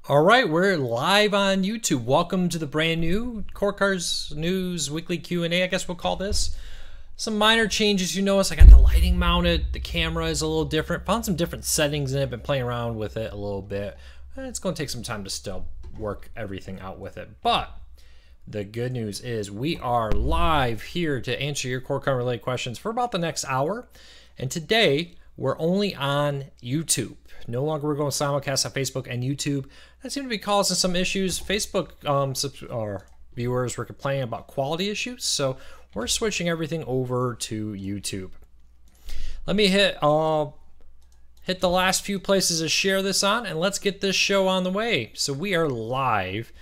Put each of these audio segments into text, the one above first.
All right, we're live on YouTube. Welcome to the brand new Court Cars News Weekly Q&A, I guess we'll call this. Some minor changes you notice. I got the lighting mounted. The camera is a little different. Found some different settings in it. Been playing around with it a little bit. It's going to take some time to still work everything out with it. But the good news is we are live here to answer your Court Car related questions for about the next hour. And today, we're only on YouTube. No longer we're going simulcast on Facebook and YouTube. That seemed to be causing some issues. Facebook viewers were complaining about quality issues, so we're switching everything over to YouTube. Let me hit the last few places to share this on, and let's get this show on the way. So we are live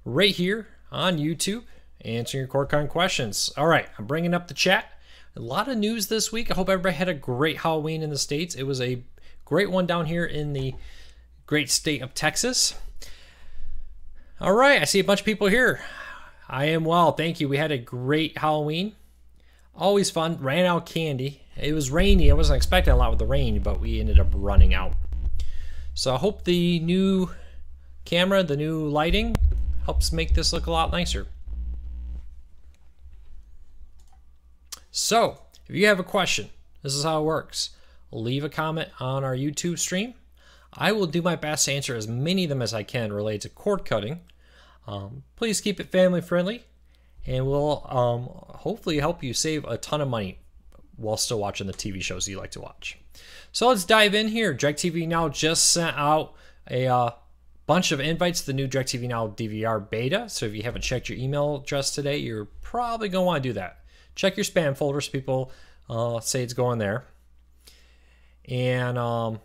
right here on YouTube, answering your court card questions. All right, I'm bringing up the chat. A lot of news this week. I hope everybody had a great Halloween in the States. It was a great one down here in the great state of Texas. All right, I see a bunch of people here. I am well, thank you. We had a great Halloween. Always fun. Ran out of candy. It was rainy. I wasn't expecting a lot with the rain, but we ended up running out. So I hope the new camera, the new lighting, helps make this look a lot nicer. So, if you have a question, this is how it works. Leave a comment on our YouTube stream. I will do my best to answer as many of them as I can related to cord cutting. Please keep it family friendly, and we'll hopefully help you save a ton of money while still watching the TV shows you like to watch. So let's dive in here. DirecTV Now just sent out a bunch of invites to the new DirecTV Now DVR beta. So if you haven't checked your email address today, you're probably going to want to do that. Check your spam folders. People say it's going there. And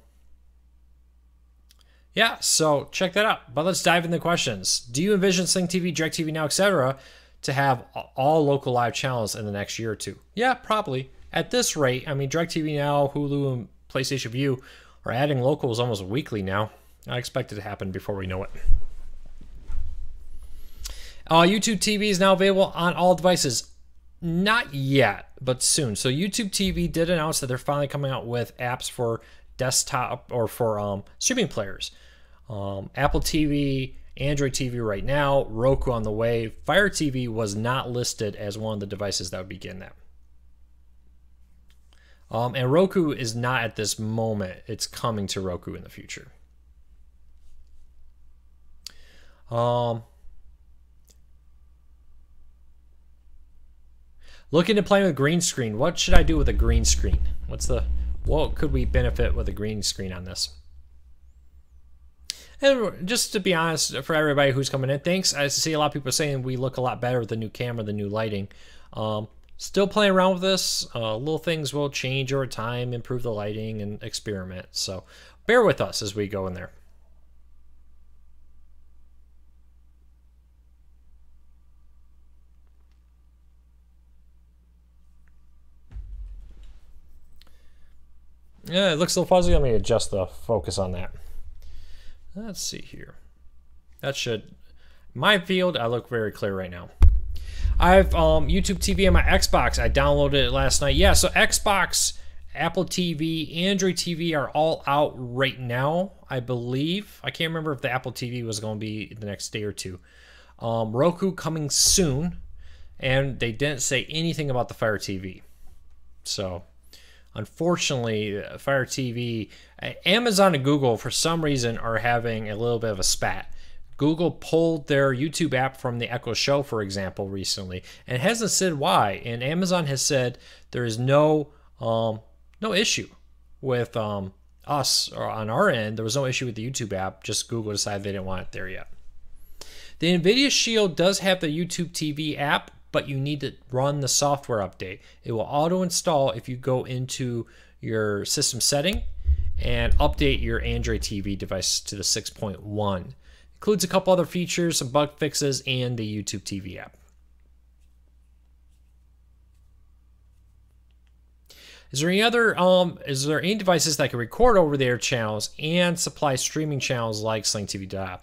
yeah, so check that out. But let's dive into the questions. Do you envision Sling TV, DirecTV Now, etc. to have all local live channels in the next year or two? Yeah, probably. At this rate, I mean, DirecTV Now, Hulu, and PlayStation Vue are adding locals almost weekly now. I expect it to happen before we know it. YouTube TV is now available on all devices. Not yet, but soon. So YouTube TV did announce that they're finally coming out with apps for desktop or for streaming players. Apple TV, Android TV right now, Roku on the way. Fire TV was not listed as one of the devices that would begin that. And Roku is not at this moment. It's coming to Roku in the future. Looking to play with green screen. What should I do with a green screen? What could we benefit with a green screen on this? And just to be honest, for everybody who's coming in, thanks. I see a lot of people saying we look a lot better with the new camera, the new lighting. Still playing around with this. Little things will change over time, improve the lighting, and experiment. So bear with us as we go in there. Yeah, it looks a little fuzzy. Let me adjust the focus on that. Let's see here. That should, my field, I look very clear right now. I have YouTube TV on my Xbox. I downloaded it last night. Yeah, so Xbox, Apple TV, Android TV are all out right now, I believe. I can't remember if the Apple TV was going to be the next day or two. Roku coming soon, and they didn't say anything about the Fire TV. So unfortunately, Fire TV, Amazon and Google, for some reason, are having a little bit of a spat. Google pulled their YouTube app from the Echo Show, for example, recently, and it hasn't said why. And Amazon has said there is no issue with us, or on our end. There was no issue with the YouTube app. Just Google decided they didn't want it there yet. The NVIDIA Shield does have the YouTube TV app, but you need to run the software update. It will auto-install if you go into your system setting and update your Android TV device to the 6.1. Includes a couple other features, some bug fixes, and the YouTube TV app. Is there any devices that can record over-the-air channels and supply streaming channels like Sling TV?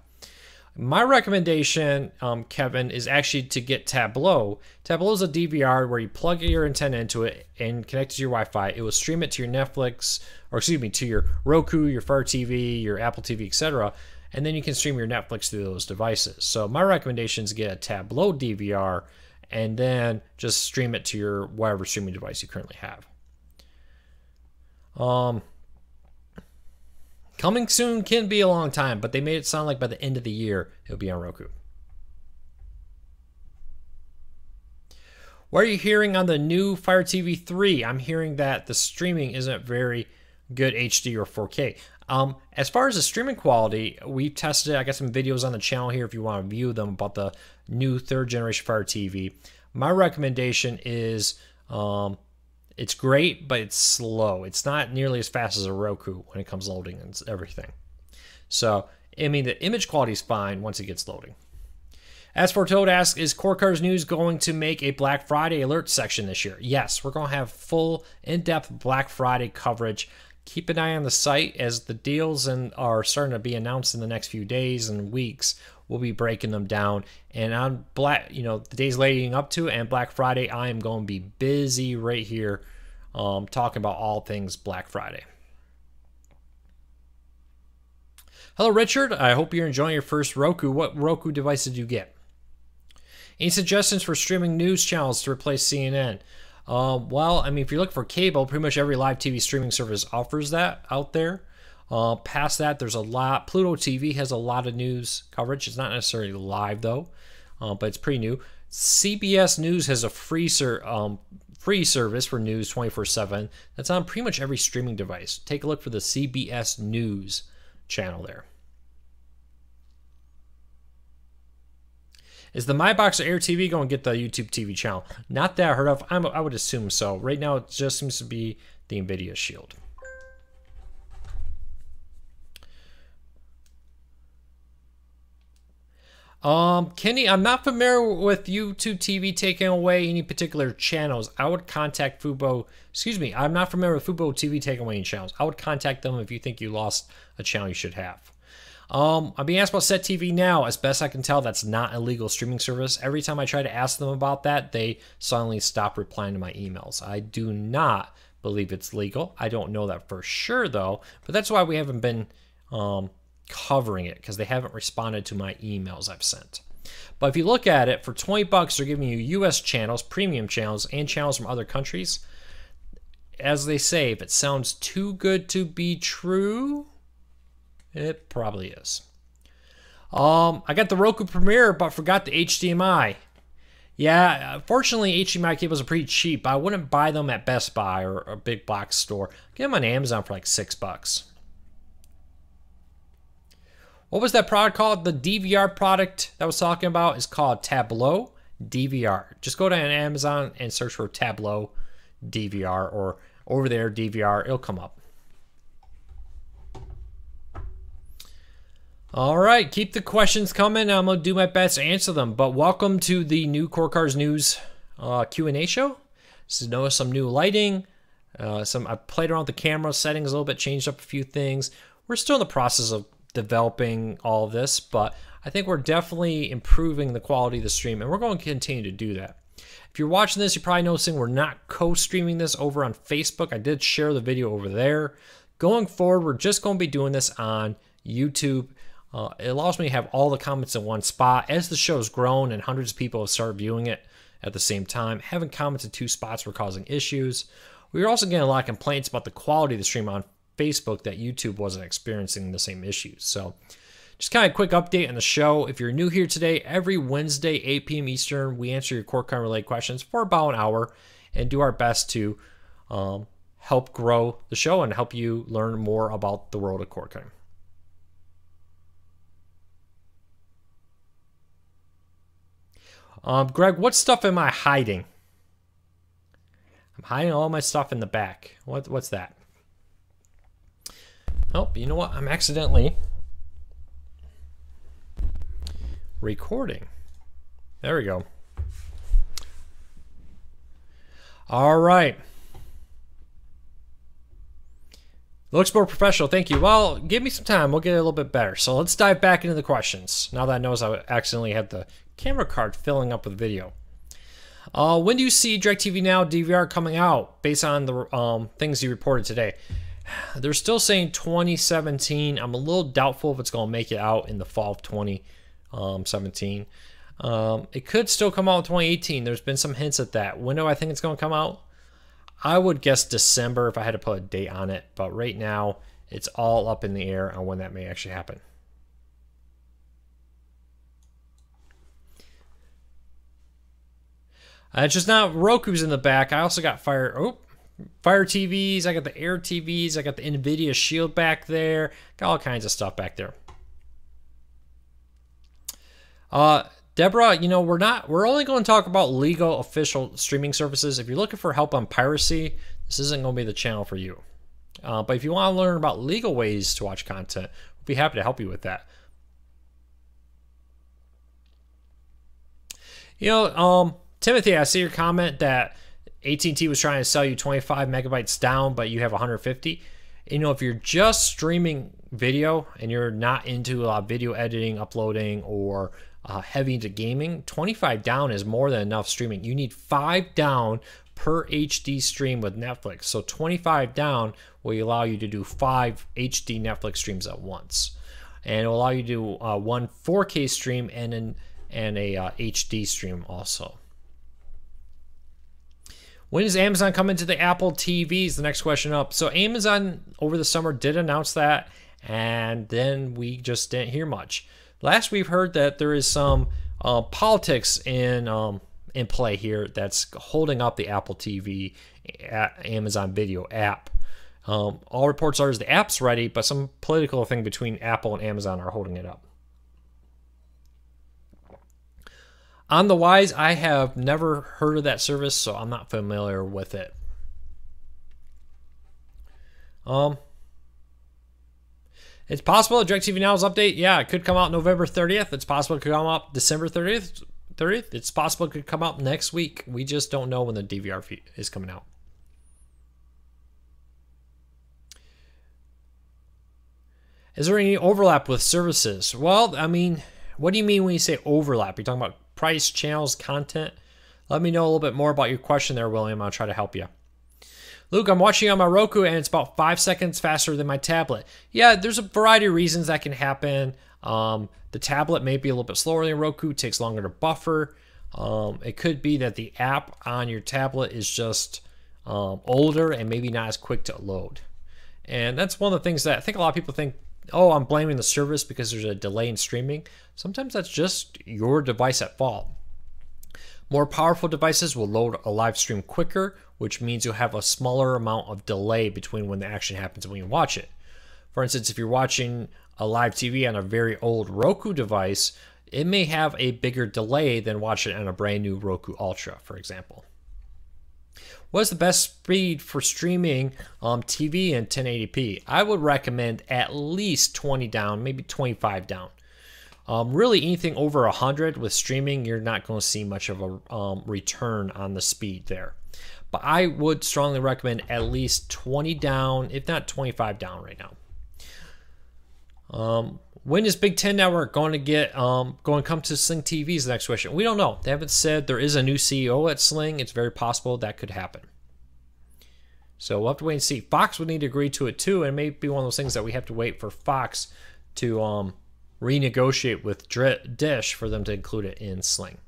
My recommendation, Kevin, is actually to get Tableau. Tableau is a DVR where you plug your antenna into it and connect it to your Wi-Fi. It will stream it to your Netflix, or excuse me, to your Roku, your Fire TV, your Apple TV, etc. and then you can stream your Netflix through those devices. So my recommendation is get a Tableau DVR and then just stream it to your whatever streaming device you currently have. Coming soon can be a long time, but they made it sound like by the end of the year it'll be on Roku. What are you hearing on the new Fire TV 3? I'm hearing that the streaming isn't very good HD or 4K. As far as the streaming quality, we tested it. I got some videos on the channel here if you want to view them about the new 3rd generation Fire TV. My recommendation is it's great, but it's slow. It's not nearly as fast as a Roku when it comes loading and everything. So, I mean, the image quality is fine once it gets loading. As for Toad asks, is Core Cars News going to make a Black Friday alert section this year? Yes, we're going to have full, in-depth Black Friday coverage. Keep an eye on the site as the deals are starting to be announced in the next few days and weeks. We'll be breaking them down. And on the days leading up to and Black Friday, I am going to be busy right here talking about all things Black Friday. Hello, Richard. I hope you're enjoying your first Roku. What Roku device did you get? Any suggestions for streaming news channels to replace CNN? Well, I mean, if you're looking for cable, pretty much every live TV streaming service offers that out there. Past that, there's a lot. Pluto TV has a lot of news coverage. It's not necessarily live, though, but it's pretty new. CBS News has a free service for news 24/7. That's on pretty much every streaming device. Take a look for the CBS News channel there. Is the MyBox or Air TV going to get the YouTube TV channel? Not that I heard of. I would assume so. Right now, it just seems to be the NVIDIA Shield. Kenny, I'm not familiar with YouTube TV taking away any particular channels. I would contact Fubo. Excuse me, I'm not familiar with Fubo TV taking away any channels. I would contact them if you think you lost a channel you should have. I'm being asked about Set TV Now. As best I can tell, that's not a legal streaming service. Every time I try to ask them about that, they suddenly stop replying to my emails. I do not believe it's legal. I don't know that for sure, though. But that's why we haven't been covering it, because they haven't responded to my emails I've sent. But if you look at it, for $20, they're giving you U.S. channels, premium channels, and channels from other countries. As they say, if it sounds too good to be true, it probably is. I got the Roku Premiere, but forgot the HDMI. Yeah, fortunately, HDMI cables are pretty cheap. I wouldn't buy them at Best Buy or a big box store. Get them on Amazon for like $6. What was that product called? The DVR product that I was talking about is called Tableau DVR. Just go to Amazon and search for Tableau DVR or over there DVR. It'll come up. All right, keep the questions coming. I'm going to do my best to answer them. But welcome to the new Core Cars News Q&A show. So notice some new lighting. I played around with the camera settings a little bit, changed up a few things. We're still in the process of developing all of this, but I think we're definitely improving the quality of the stream, and we're going to continue to do that. If you're watching this, you're probably noticing we're not co-streaming this over on Facebook. I did share the video over there. Going forward, we're just going to be doing this on YouTube. It allows me to have all the comments in one spot. As the show's grown and hundreds of people have started viewing it at the same time, having comments in two spots were causing issues. We were also getting a lot of complaints about the quality of the stream on Facebook that YouTube wasn't experiencing the same issues. So just kind of a quick update on the show. If you're new here today, every Wednesday, 8 p.m. Eastern, we answer your core car related questions for about an hour and do our best to help grow the show and help you learn more about the world of core car. Greg, what stuff am I hiding? I'm hiding all my stuff in the back. What's that? Oh, you know what? I'm accidentally recording. There we go. All right. Looks more professional. Thank you. Well, give me some time. We'll get it a little bit better. So let's dive back into the questions. Now that I notice I accidentally had the camera card filling up with video. When do you see DirecTV Now DVR coming out based on the things you reported today? They're still saying 2017. I'm a little doubtful if it's going to make it out in the fall of 2017. It could still come out in 2018. There's been some hints at that. When do I think it's going to come out? I would guess December if I had to put a date on it. But right now, it's all up in the air on when that may actually happen. It's just not Roku's in the back. I also got Fire TVs. I got the Air TVs. I got the NVIDIA Shield back there. Got all kinds of stuff back there. Deborah, you know, we're only going to talk about legal official streaming services. If you're looking for help on piracy, this isn't going to be the channel for you. But if you want to learn about legal ways to watch content, we'll be happy to help you with that. You know, Timothy, I see your comment that AT&T was trying to sell you 25 megabytes down, but you have 150. You know, if you're just streaming video and you're not into video editing, uploading, or heavy into gaming, 25 down is more than enough streaming. You need 5 down per HD stream with Netflix. So 25 down will allow you to do 5 HD Netflix streams at once. And it will allow you to do one 4K stream and a HD stream also. When is Amazon coming to the Apple TVs? The next question up. So Amazon over the summer did announce that, and then we just didn't hear much. Last we've heard that there is some politics in play here that's holding up the Apple TV Amazon Video app. All reports are the app's ready, but some political thing between Apple and Amazon are holding it up. On the Wise, I have never heard of that service, so I'm not familiar with it. It's possible that DirecTV Now's update, yeah, it could come out November 30th. It's possible it could come out December 30th. It's possible it could come out next week. We just don't know when the DVR feed is coming out. Is there any overlap with services? Well, I mean, what do you mean when you say overlap? You're talking about price, channels, content? Let me know a little bit more about your question there, William. I'll try to help you. Luke, I'm watching on my Roku and it's about 5 seconds faster than my tablet. Yeah, there's a variety of reasons that can happen. The tablet may be a little bit slower than Roku, it takes longer to buffer. It could be that the app on your tablet is just older and maybe not as quick to load. And that's one of the things that I think a lot of people think, oh, I'm blaming the service because there's a delay in streaming. Sometimes that's just your device at fault. More powerful devices will load a live stream quicker, which means you'll have a smaller amount of delay between when the action happens and when you watch it. For instance, if you're watching a live TV on a very old Roku device, it may have a bigger delay than watching it on a brand new Roku Ultra, for example. What is the best speed for streaming TV in 1080p? I would recommend at least 20 down, maybe 25 down. Really anything over 100 with streaming, you're not going to see much of a return on the speed there. But I would strongly recommend at least 20 down, if not 25 down right now. When is Big Ten Network going to come to Sling TV's? The next question. We don't know. They haven't said. There is a new CEO at Sling. It's very possible that could happen. So we'll have to wait and see. Fox would need to agree to it too, and it may be one of those things that we have to wait for Fox to renegotiate with Dish for them to include it in Sling.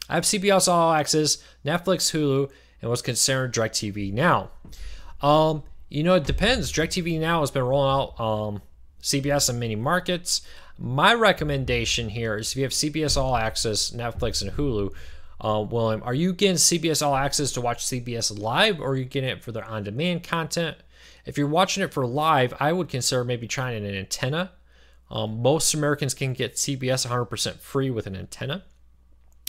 I have CBS All Access, Netflix, Hulu, and was considered DirecTV Now. You know, it depends. DirecTV Now has been rolling out CBS in many markets. My recommendation here is if you have CBS All Access, Netflix, and Hulu, William, are you getting CBS All Access to watch CBS Live, or are you getting it for their on-demand content? If you're watching it for live, I would consider maybe trying an antenna. Most Americans can get CBS 100% free with an antenna.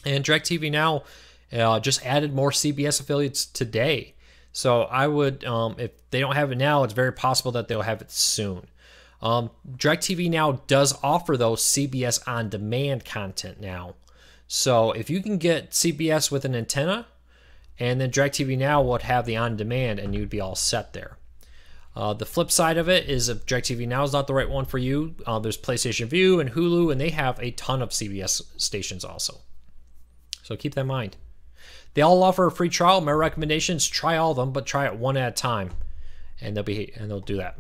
And DirecTV Now just added more CBS affiliates today. So I would, if they don't have it now, it's very possible that they'll have it soon. DirecTV Now does offer those CBS on-demand content now. So if you can get CBS with an antenna, and then DirecTV Now would have the on-demand, and you'd be all set there. The flip side of it is if DirecTV Now is not the right one for you, there's PlayStation Vue and Hulu, and they have a ton of CBS stations also. So keep that in mind. They all offer a free trial. My recommendation is try all of them, but try it one at a time. and they'll do that.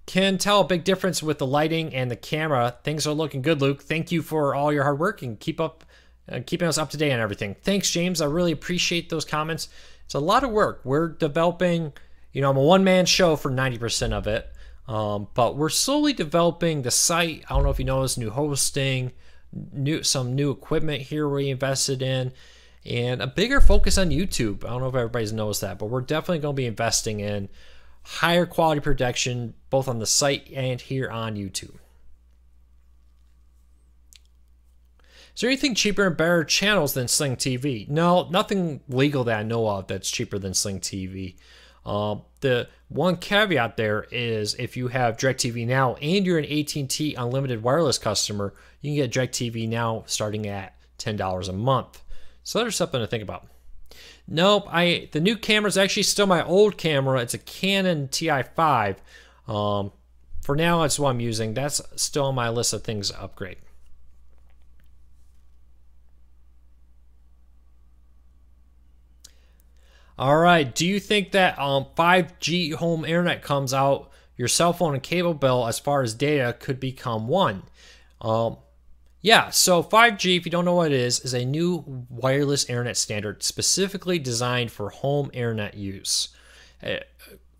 Can tell a big difference with the lighting and the camera. Things are looking good, Luke. Thank you for all your hard work and keeping us up to date on everything. Thanks, James. I really appreciate those comments. It's a lot of work. We're developing, I'm a one-man show for 90% of it, but we're slowly developing the site. I don't know if you noticed, new hosting, some new equipment here we invested in, and a bigger focus on YouTube. I don't know if everybody's noticed that, but we're definitely going to be investing in higher quality production, both on the site and here on YouTube. Is there anything cheaper and better channels than Sling TV? No, nothing legal that I know of that's cheaper than Sling TV. The one caveat there is if you have DirecTV Now and you're an AT&T Unlimited Wireless customer, you can get DirecTV Now starting at $10 a month. So there's something to think about. Nope, the new camera is actually still my old camera. It's a Canon TI5. For now, that's what I'm using. That's still on my list of things to upgrade. All right, do you think that 5G home internet comes out, your cell phone and cable bill as far as data could become one? Yeah, so 5G, if you don't know what it is a new wireless internet standard specifically designed for home internet use.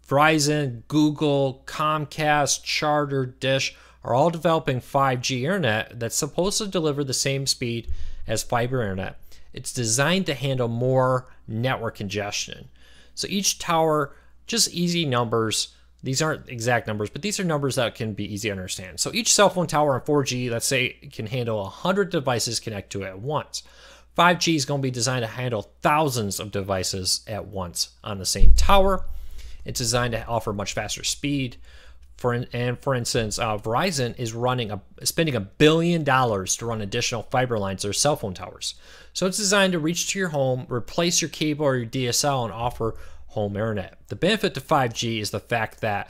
Verizon, Google, Comcast, Charter, Dish are all developing 5G internet that's supposed to deliver the same speed as fiber internet. It's designed to handle more network congestion. So each tower, just easy numbers. These aren't exact numbers, but these are numbers that can be easy to understand. So each cell phone tower on 4G, let's say, can handle 100 devices connect to it at once. 5G is going to be designed to handle thousands of devices at once on the same tower. It's designed to offer much faster speed. For instance, Verizon is spending $1 billion to run additional fiber lines to their cell phone towers. So it's designed to reach to your home, replace your cable or your DSL, and offer home internet. The benefit to 5G is the fact that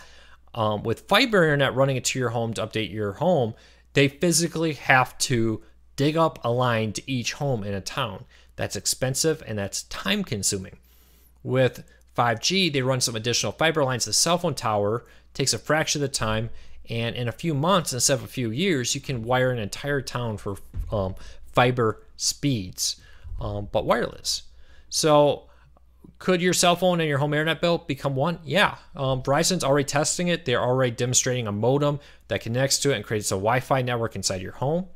with fiber internet running into your home to update your home, they physically have to dig up a line to each home in a town. That's expensive and that's time consuming. With 5G, they run some additional fiber lines to the cell phone tower, takes a fraction of the time, and in a few months instead of a few years, you can wire an entire town for fiber speeds, but wireless. So could your cell phone and your home internet bill become one? Yeah. Verizon's already testing it. They're already demonstrating a modem that connects to it and creates a Wi-Fi network inside your home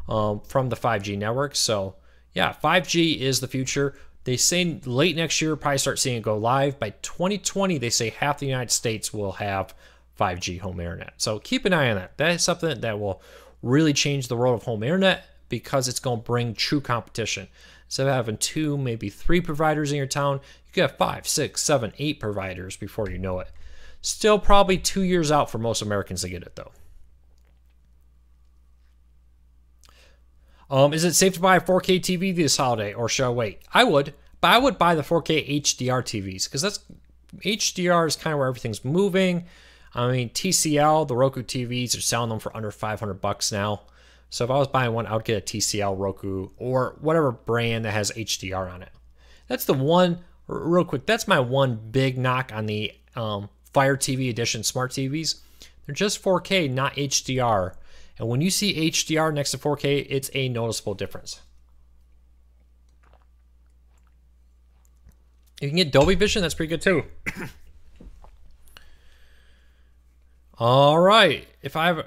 from the 5G network. So yeah, 5G is the future. They say late next year, probably start seeing it go live. By 2020, they say half the United States will have 5G home internet. So keep an eye on that. That is something that will really change the world of home internet because it's going to bring true competition. Instead of having 2, maybe 3 providers in your town, you could have 5, 6, 7, 8 providers before you know it. Still probably 2 years out for most Americans to get it, though. Is it safe to buy a 4K TV this holiday, or should I wait? I would, but I would buy the 4K HDR TVs because HDR is kind of where everything's moving. I mean, TCL, the Roku TVs, are selling them for under $500 now. So if I was buying one, I would get a TCL Roku or whatever brand that has HDR on it. That's the one, real quick, that's my one big knock on the Fire TV Edition smart TVs. They're just 4K, not HDR. And when you see HDR next to 4K, it's a noticeable difference. You can get Dolby Vision, that's pretty good too. All right, I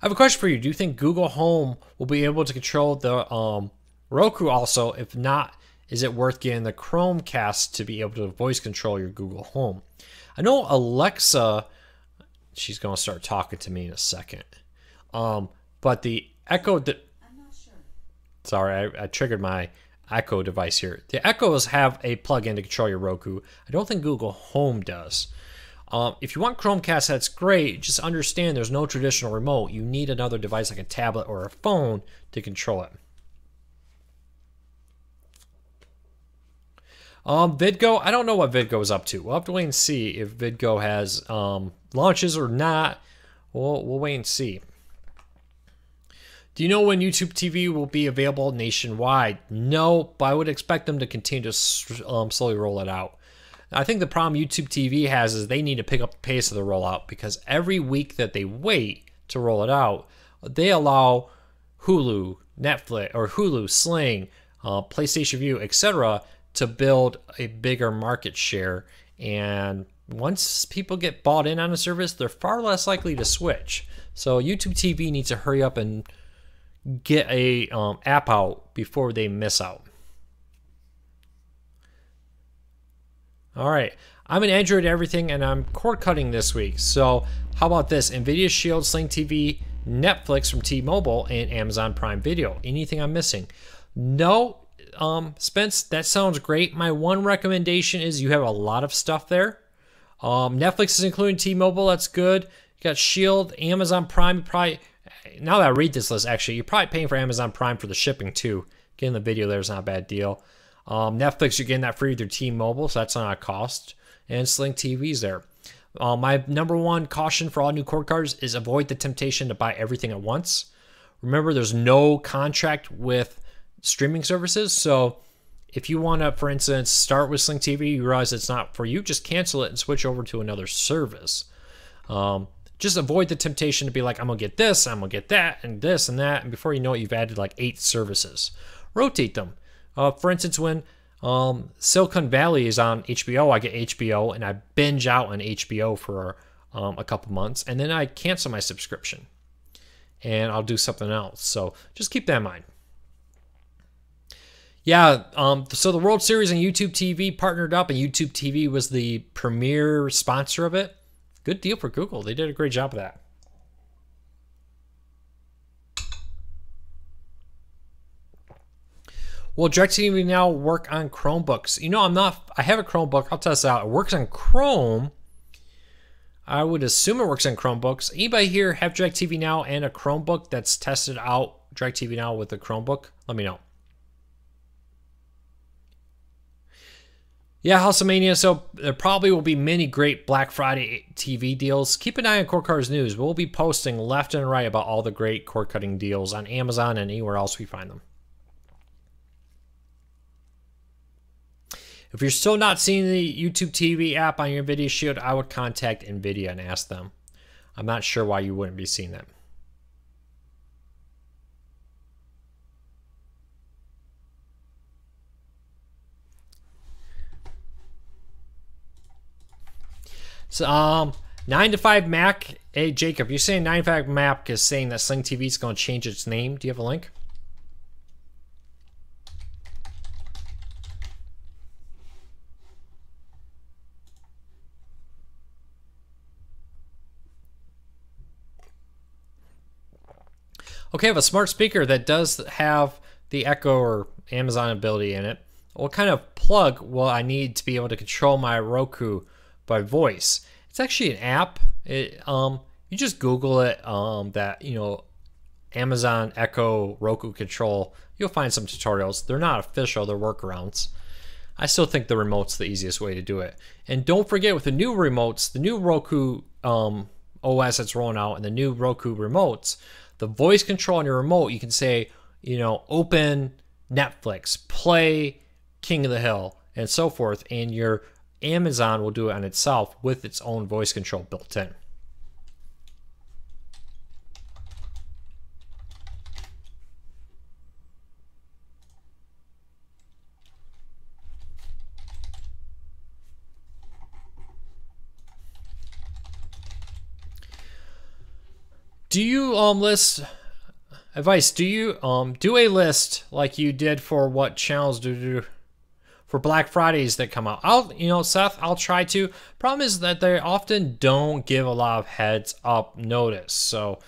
have a question for you. Do you think Google Home will be able to control the Roku also? If not, is it worth getting the Chromecast to be able to voice control your Google Home? I know Alexa, she's going to start talking to me in a second. But the Echo... I'm not sure. Sorry, I triggered my Echo device here. The Echoes have a plug-in to control your Roku. I don't think Google Home does. If you want Chromecast, that's great. Just understand there's no traditional remote. You need another device like a tablet or a phone to control it. VidGo, I don't know what VidGo is up to. We'll have to wait and see if VidGo has launches or not. We'll wait and see. Do you know when YouTube TV will be available nationwide? No, but I would expect them to continue to slowly roll it out. I think the problem YouTube TV has is they need to pick up the pace of the rollout, because every week that they wait to roll it out, they allow Hulu, Netflix, or Hulu, Sling, PlayStation View, etc., to build a bigger market share. And once people get bought in on a service, they're far less likely to switch. So YouTube TV needs to hurry up and get a app out before they miss out. All right, I'm an Android everything, and I'm cord cutting this week. So how about this? NVIDIA Shield, Sling TV, Netflix from T-Mobile, and Amazon Prime Video. Anything I'm missing? No, Spence, that sounds great. My one recommendation is you have a lot of stuff there. Netflix is including T-Mobile. That's good. You got Shield, Amazon Prime. Probably, now that I read this list, actually, you're probably paying for Amazon Prime for the shipping too. Getting the video there is not a bad deal. Netflix, you're getting that free through T-Mobile, so that's not a cost. And Sling TV's there. My number one caution for all new cord cutters is avoid the temptation to buy everything at once. Remember, there's no contract with streaming services, so if you want to, for instance, start with Sling TV, you realize it's not for you, just cancel it and switch over to another service. Just avoid the temptation to be like, I'm going to get this, I'm going to get that, and this and that, and before you know it, you've added like 8 services. Rotate them. For instance, when Silicon Valley is on HBO, I get HBO, and I binge out on HBO for a couple months, and then I cancel my subscription, and I'll do something else. So just keep that in mind. Yeah, so the World Series and YouTube TV partnered up, and YouTube TV was the premier sponsor of it. Good deal for Google. They did a great job of that. Will DirecTV now work on Chromebooks? You know, I have a Chromebook. I'll test it out. It works on Chrome. I would assume it works on Chromebooks. Anybody here have DirecTV Now and a Chromebook that's tested out DirecTV Now with a Chromebook? Let me know. Yeah, House of Mania. So there probably will be many great Black Friday TV deals. Keep an eye on Cord Cutters News. We'll be posting left and right about all the great cord cutting deals on Amazon and anywhere else we find them. If you're still not seeing the YouTube TV app on your NVIDIA Shield, I would contact NVIDIA and ask them. I'm not sure why you wouldn't be seeing them. So, 9 to 5 Mac. Hey, Jacob, you're saying 9 to 5 Mac is saying that Sling TV is going to change its name. Do you have a link? Okay, I have a smart speaker that does have the Echo or Amazon ability in it. What kind of plug will I need to be able to control my Roku by voice? It's actually an app. You just Google it, Amazon Echo Roku control. You'll find some tutorials. They're not official, they're workarounds. I still think the remote's the easiest way to do it. And don't forget, with the new remotes, the new Roku OS that's rolling out and the new Roku remotes, the voice control on your remote, you can say, open Netflix, play King of the Hill, and so forth, and your Amazon will do it on itself with its own voice control built in. Do you list advice? Do you do a list like you did for what channels do for Black Fridays that come out? Seth, I'll try to. Problem is that they often don't give a lot of heads up notice. So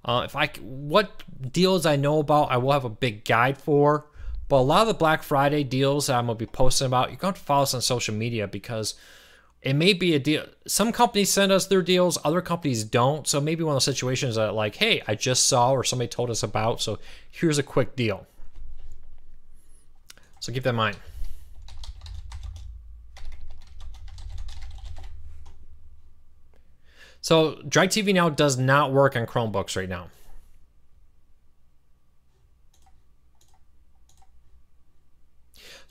what deals I know about, I will have a big guide for. But a lot of the Black Friday deals that I'm gonna be posting about, you're going to follow us on social media, because it may be a deal. Some companies send us their deals, other companies don't. So maybe one of those situations that like, hey, I just saw or somebody told us about, so here's a quick deal. So keep that in mind. So DirecTV Now does not work on Chromebooks right now.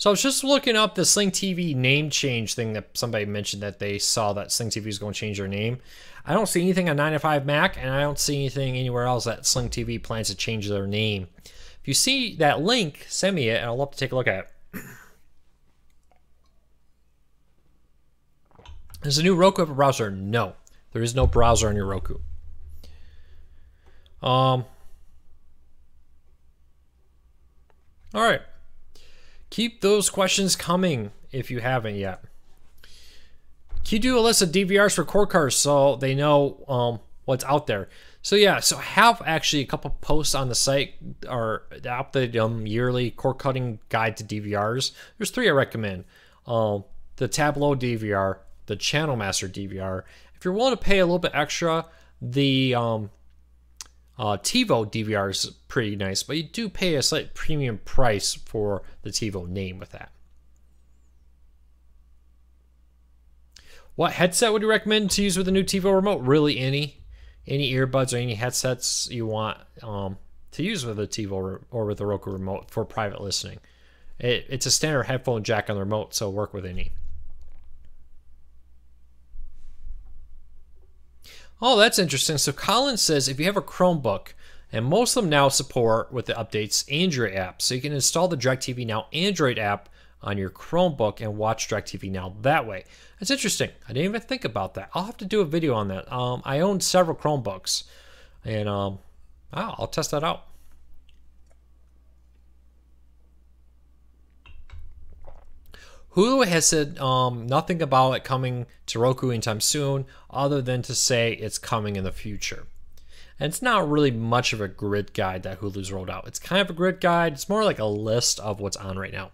So I was just looking up the Sling TV name change thing that somebody mentioned that they saw that Sling TV is going to change their name. I don't see anything on 9 to 5 Mac, and I don't see anything anywhere else that Sling TV plans to change their name. If you see that link, send me it, and I'll love to take a look at it. Is a new Roku have a browser? No. There is no browser on your Roku. All right. Keep those questions coming if you haven't yet. Can you do a list of DVRs for cord cars so they know what's out there? So yeah, so I have actually a couple posts on the site or the yearly cord cutting guide to DVRs. There's 3 I recommend. The Tableau DVR, the Channel Master DVR. If you're willing to pay a little bit extra, the TiVo DVR is pretty nice, but you do pay a slight premium price for the TiVo name with that. What headset would you recommend to use with the new TiVo remote? Really any earbuds or any headsets you want to use with a TiVo or with the Roku remote for private listening. It's a standard headphone jack on the remote, so work with any. Oh, that's interesting. So Colin says if you have a Chromebook, and most of them now support with the updates Android apps, so you can install the DirecTV Now Android app on your Chromebook and watch DirecTV Now that way. That's interesting. I didn't even think about that. I'll have to do a video on that. I own several Chromebooks, and I'll test that out. Hulu has said nothing about it coming to Roku anytime soon, other than to say it's coming in the future. And it's not really much of a grid guide that Hulu's rolled out. It's kind of a grid guide. It's more like a list of what's on right now.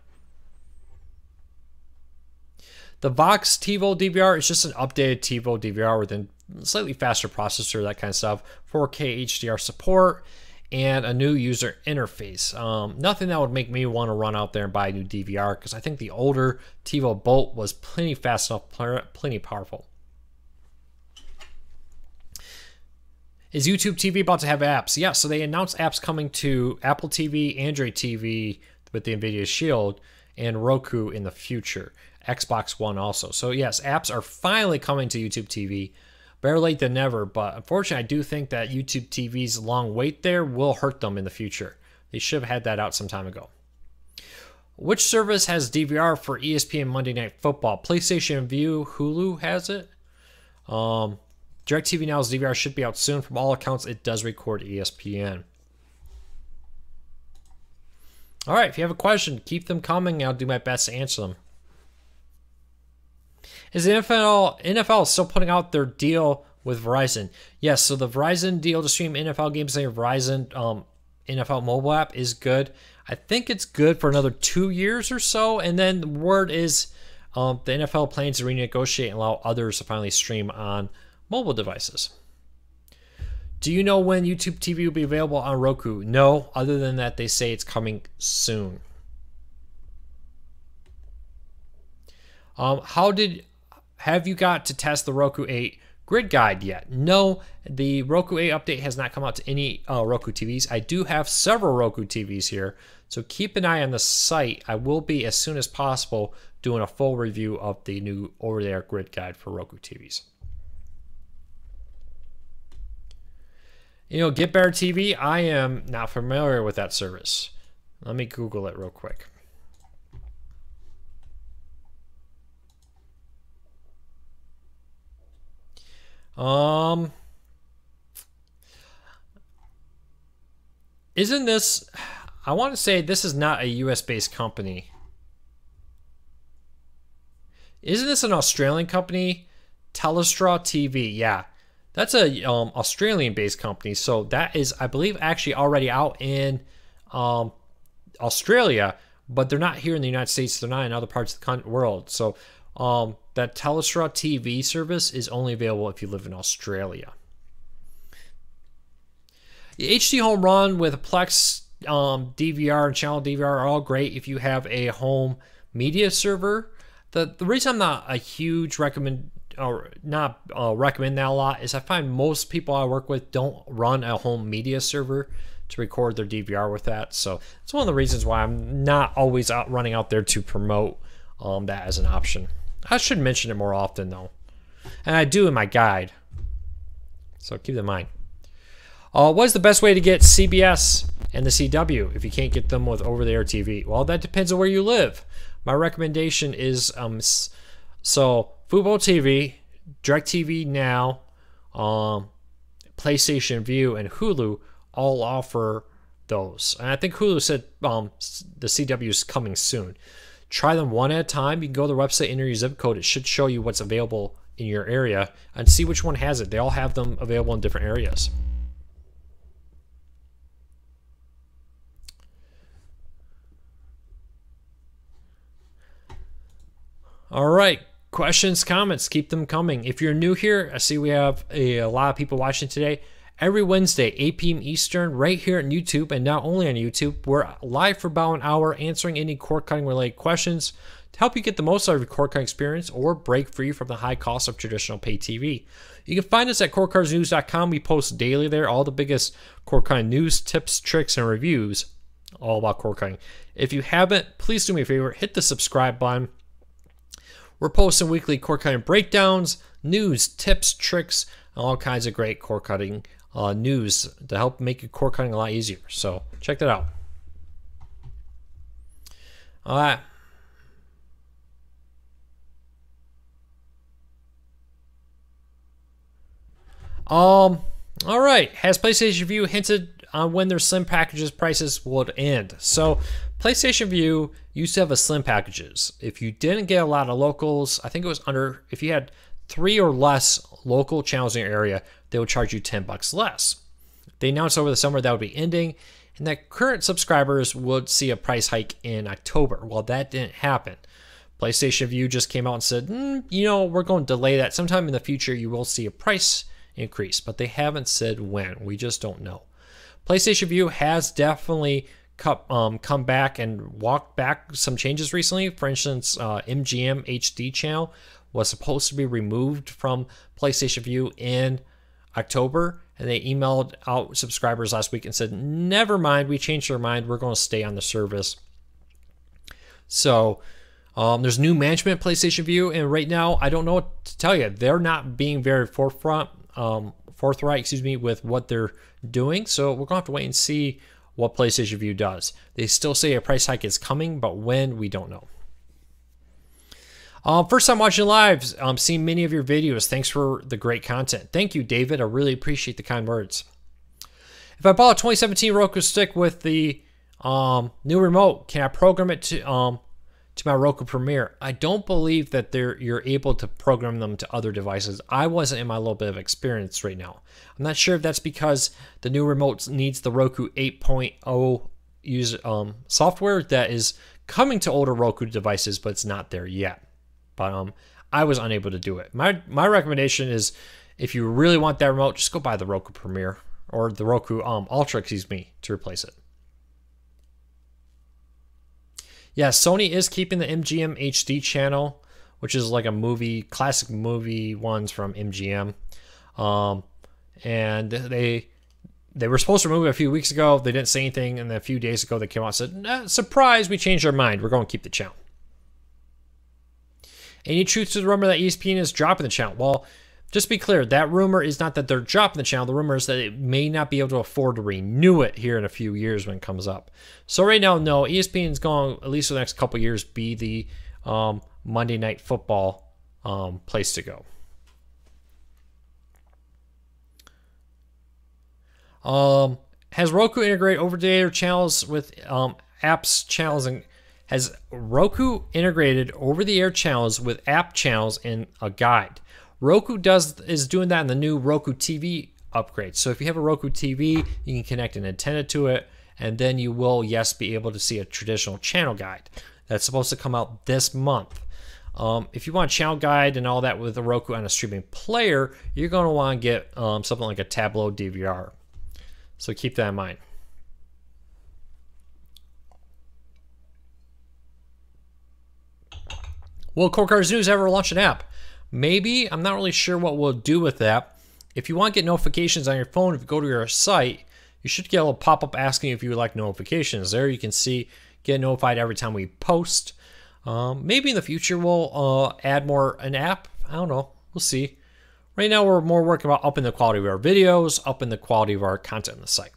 The Vox TiVo DVR is just an updated TiVo DVR with a slightly faster processor, that kind of stuff, 4K HDR support, and a new user interface. Nothing that would make me want to run out there and buy a new DVR, because I think the older TiVo Bolt was plenty fast enough, plenty powerful. Is YouTube TV about to have apps? Yeah, so they announced apps coming to Apple TV, Android TV with the NVIDIA Shield, and Roku in the future. Xbox One also. So yes, apps are finally coming to YouTube TV. Better late than never, but unfortunately I do think that YouTube TV's long wait there will hurt them in the future. They should have had that out some time ago. Which service has DVR for ESPN Monday Night Football? PlayStation View, Hulu has it. DirecTV Now's DVR should be out soon. From all accounts, it does record ESPN. All right, if you have a question, keep them coming. I'll do my best to answer them. Is the NFL still putting out their deal with Verizon? Yes, so the Verizon deal to stream NFL games on your Verizon NFL mobile app is good. I think it's good for another 2 years or so, and then the word is the NFL plans to renegotiate and allow others to finally stream on mobile devices. Do you know when YouTube TV will be available on Roku? No, other than that they say it's coming soon. Have you got to test the Roku 8 grid guide yet? No, the Roku 8 update has not come out to any Roku TVs. I do have several Roku TVs here, so keep an eye on the site. I will be, as soon as possible, doing a full review of the new over-the-air grid guide for Roku TVs. You know, Get Better TV, I am not familiar with that service. Let me Google it real quick. Isn't this, I want to say this is not a US based company. Isn't this an Australian company? Telstra TV, yeah. That's a Australian based company. So that is, I believe, actually already out in Australia, but they're not here in the United States. They're not in other parts of the world. So that Telstra TV service is only available if you live in Australia. The HD Home Run with a Plex DVR and Channel DVR are all great if you have a home media server. The reason I'm not a huge not recommend that a lot is I find most people I work with don't run a home media server to record their DVR with that. So it's one of the reasons why I'm not always running out there to promote that as an option. I should mention it more often though, and I do in my guide. So keep that in mind. What is the best way to get CBS and the CW if you can't get them with over-the-air TV? Well, that depends on where you live. My recommendation is so Fubo TV, DirecTV Now, PlayStation Vue, and Hulu all offer those. And I think Hulu said the CW is coming soon. Try them one at a time. You can go to the website, enter your zip code. It should show you what's available in your area and see which one has it. They all have them available in different areas. All right, questions, comments, keep them coming. If you're new here, I see we have a lot of people watching today. Every Wednesday, 8 p.m. Eastern, right here on YouTube, and not only on YouTube, we're live for about an hour answering any cord cutting related questions to help you get the most out of your cord cutting experience or break free from the high cost of traditional pay TV. You can find us at cordcuttersnews.com. We post daily there, all the biggest cord cutting news, tips, tricks, and reviews, all about cord cutting. If you haven't, please do me a favor, hit the subscribe button. We're posting weekly cord cutting breakdowns, news, tips, tricks, and all kinds of great cord cutting news to help make your cord cutting a lot easier. So check that out. All right. All right. Has PlayStation Vue hinted on when their slim packages prices would end? So PlayStation Vue used to have a slim packages. If you didn't get a lot of locals, I think it was if you had 3 or less local channels in your area, they would charge you $10 less. They announced over the summer that would be ending, and that current subscribers would see a price hike in October. Well, that didn't happen. PlayStation Vue just came out and said, we're going to delay that. Sometime in the future, you will see a price increase, but they haven't said when. We just don't know. PlayStation Vue has definitely come back and walked back some changes recently. For instance, MGM HD channel was supposed to be removed from PlayStation Vue in October, and they emailed out subscribers last week and said, never mind, we changed our mind, we're going to stay on the service. So there's new management at PlayStation Vue, and right now I don't know what to tell you. They're not being very forthright with what they're doing, so we're going to have to wait and see what PlayStation Vue does. They still say a price hike is coming, but when, we don't know. First time watching live, seeing many of your videos. Thanks for the great content. Thank you, David. I really appreciate the kind words. If I bought a 2017 Roku stick with the new remote, can I program it to my Roku Premiere? I don't believe that you're able to program them to other devices. I wasn't in my little bit of experience right now. I'm not sure if that's because the new remote needs the Roku 8.0 software that is coming to older Roku devices, but it's not there yet. But I was unable to do it. My recommendation is, if you really want that remote, just go buy the Roku Premiere or the Roku Ultra, to replace it. Yeah, Sony is keeping the MGM HD channel, which is like a classic movie ones from MGM. And they were supposed to remove it a few weeks ago. They didn't say anything, and then a few days ago they came out and said, surprise, we changed our mind. We're going to keep the channel. Any truth to the rumor that ESPN is dropping the channel? Well, just to be clear, that rumor is not that they're dropping the channel. The rumor is that it may not be able to afford to renew it here in a few years when it comes up. So right now, no, ESPN is going, at least for the next couple of years, be the Monday Night Football place to go. Has Roku integrated over-the-air channels with apps channels, and has Roku integrated over-the-air channels with app channels in a guide? Roku is doing that in the new Roku TV upgrade. So if you have a Roku TV, you can connect an antenna to it, and then you will, yes, be able to see a traditional channel guide. That's supposed to come out this month. If you want a channel guide and all that with a Roku on a streaming player, you're going to want to get something like a Tableau DVR. So keep that in mind. Will Cord Cutters News ever launch an app? Maybe. I'm not really sure what we'll do with that. If you want to get notifications on your phone, if you go to your site, you should get a little pop-up asking if you would like notifications. There you can see, get notified every time we post. Maybe in the future we'll add an app. I don't know. We'll see. Right now we're more working about upping the quality of our videos, upping the quality of our content on the site.